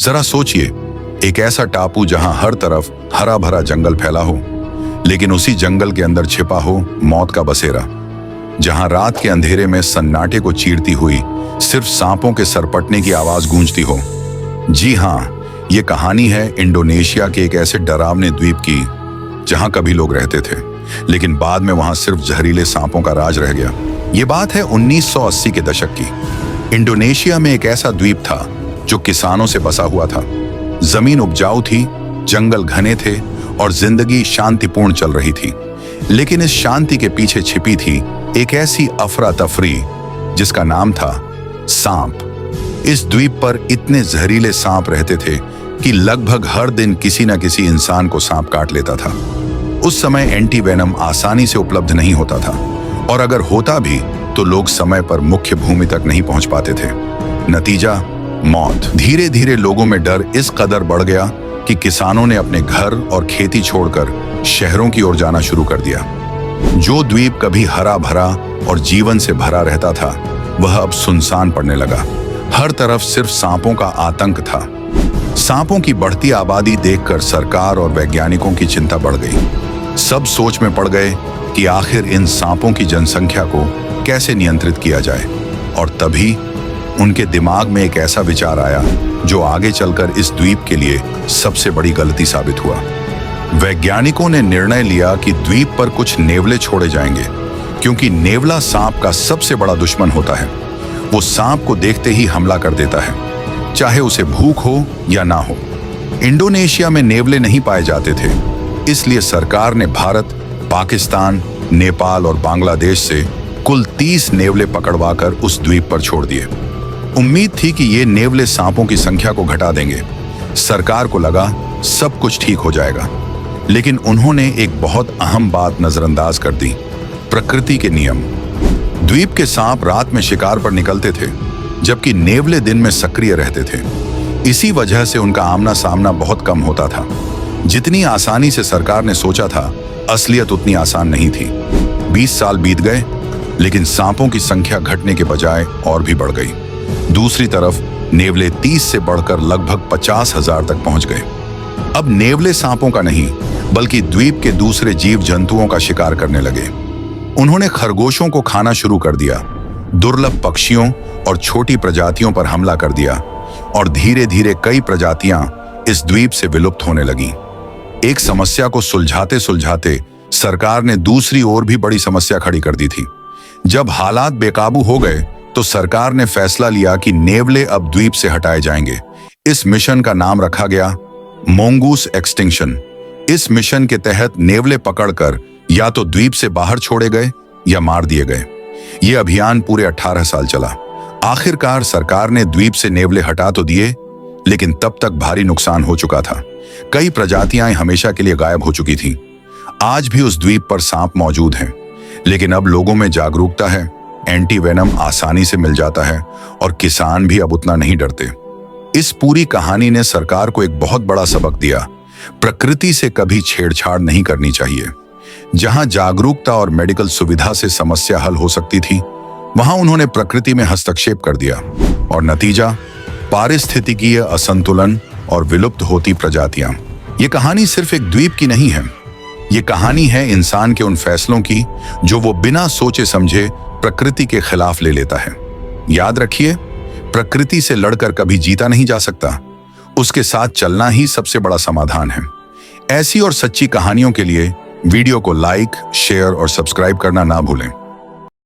जरा सोचिए, एक ऐसा टापू जहां हर तरफ हरा भरा जंगल फैला हो, लेकिन उसी जंगल के अंदर छिपा हो मौत का बसेरा। जहां रात के अंधेरे में सन्नाटे को चीरती हुई सिर्फ सांपों के सरपटने की आवाज गूंजती हो। जी हां, ये कहानी है इंडोनेशिया के एक ऐसे डरावने द्वीप की जहां कभी लोग रहते थे, लेकिन बाद में वहां सिर्फ जहरीले सांपों का राज रह गया। ये बात है 1980 के दशक की। इंडोनेशिया में एक ऐसा द्वीप था जो किसानों से बसा हुआ था। जमीन उपजाऊ थी, जंगल घने थे और जिंदगी शांतिपूर्ण चल रही थी। लेकिन इस शांति के पीछे छिपी थी एक ऐसी अफरा तफरी जिसका नाम था सांप। इस द्वीप पर इतने जहरीले सांप रहते थे कि लगभग हर दिन किसी न किसी इंसान को सांप काट लेता था। उस समय एंटी वेनम आसानी से उपलब्ध नहीं होता था, और अगर होता भी तो लोग समय पर मुख्य भूमि तक नहीं पहुंच पाते थे। नतीजा, मौत। धीरे धीरे लोगों में डर इस कदर बढ़ गया कि किसानों ने अपने घर और खेती छोड़कर शहरों की ओर जाना शुरू कर दिया। जो द्वीप कभी हरा भरा और जीवन से भरा रहता था, वह अब सुनसान पड़ने लगा। हर तरफ सिर्फ सांपों का आतंक था। सांपों की बढ़ती आबादी देखकर सरकार और वैज्ञानिकों की चिंता बढ़ गई। सब सोच में पड़ गए कि आखिर इन सांपों की जनसंख्या को कैसे नियंत्रित किया जाए। और तभी उनके दिमाग में एक ऐसा विचार आया जो आगे चलकर इस द्वीप के लिए सबसे बड़ी गलती साबित हुआ। वैज्ञानिकों ने निर्णय लिया कि द्वीप पर कुछ नेवले छोड़े जाएंगे, क्योंकि नेवला सांप का सबसे बड़ा दुश्मन होता है। वो सांप को देखते ही हमला कर देता है, चाहे उसे भूख हो या ना हो। इंडोनेशिया में नेवले नहीं पाए जाते थे, इसलिए सरकार ने भारत, पाकिस्तान, नेपाल और बांग्लादेश से कुल 30 नेवले पकड़वाकर उस द्वीप पर छोड़ दिए। उम्मीद थी कि ये नेवले सांपों की संख्या को घटा देंगे। सरकार को लगा सब कुछ ठीक हो जाएगा, लेकिन उन्होंने एक बहुत अहम बात नजरअंदाज कर दी: प्रकृति के नियम। द्वीप के सांप रात में शिकार पर निकलते थे, जबकि नेवले दिन में सक्रिय रहते थे। इसी वजह से उनका आमना सामना बहुत कम होता था। जितनी आसानी से सरकार ने सोचा था, असलियत उतनी आसान नहीं थी। 20 साल बीत गए, लेकिन सांपों की संख्या घटने के बजाय और भी बढ़ गई। दूसरी तरफ नेवले 30 से बढ़कर लगभग 50,000 तक पहुंच गए। अब नेवले सांपों का नहीं, बल्कि द्वीप के दूसरे जीव जंतुओं का शिकार करने लगे। उन्होंने खरगोशों को खाना शुरू कर दिया, दुर्लभ पक्षियों और छोटी प्रजातियों पर हमला कर दिया, और धीरे धीरे कई प्रजातियां इस द्वीप से विलुप्त होने लगीं। एक समस्या को सुलझाते सुलझाते सरकार ने दूसरी ओर भी बड़ी समस्या खड़ी कर दी थी। जब हालात बेकाबू हो गए तो सरकार ने फैसला लिया कि नेवले अब द्वीप से हटाए जाएंगे। इस मिशन का नाम रखा गया मोंगूस एक्सटिंक्शन। इस मिशन के तहत नेवले पकड़कर या तो द्वीप से बाहर छोड़े गए या मार दिए गए। यह अभियान पूरे 18 साल चला। आखिरकार सरकार ने द्वीप से नेवले हटा तो दिए, लेकिन तब तक भारी नुकसान हो चुका था। कई प्रजातियां हमेशा के लिए गायब हो चुकी थीं। आज भी उस द्वीप पर सांप मौजूद हैं, लेकिन अब लोगों में जागरूकता है, एंटी वेनम आसानी से मिल जाता है और किसान भी अब उतना नहीं डरते। इस पूरी कहानी ने सरकार को एक बहुत बड़ा सबक दिया: प्रकृति से कभी छेड़छाड़ नहीं करनी चाहिए। जहां जागरूकता और मेडिकल सुविधा से समस्या हल हो सकती थी, वहां उन्होंने प्रकृति में हस्तक्षेप कर दिया, और नतीजा पारिस्थितिकीय असंतुलन और विलुप्त होती प्रजातियां। ये कहानी सिर्फ एक द्वीप की नहीं है, ये कहानी है इंसान के उन फैसलों की जो वो बिना सोचे समझे प्रकृति के खिलाफ ले लेता है। याद रखिए, प्रकृति से लड़कर कभी जीता नहीं जा सकता, उसके साथ चलना ही सबसे बड़ा समाधान है। ऐसी और सच्ची कहानियों के लिए वीडियो को लाइक, शेयर और सब्सक्राइब करना ना भूलें।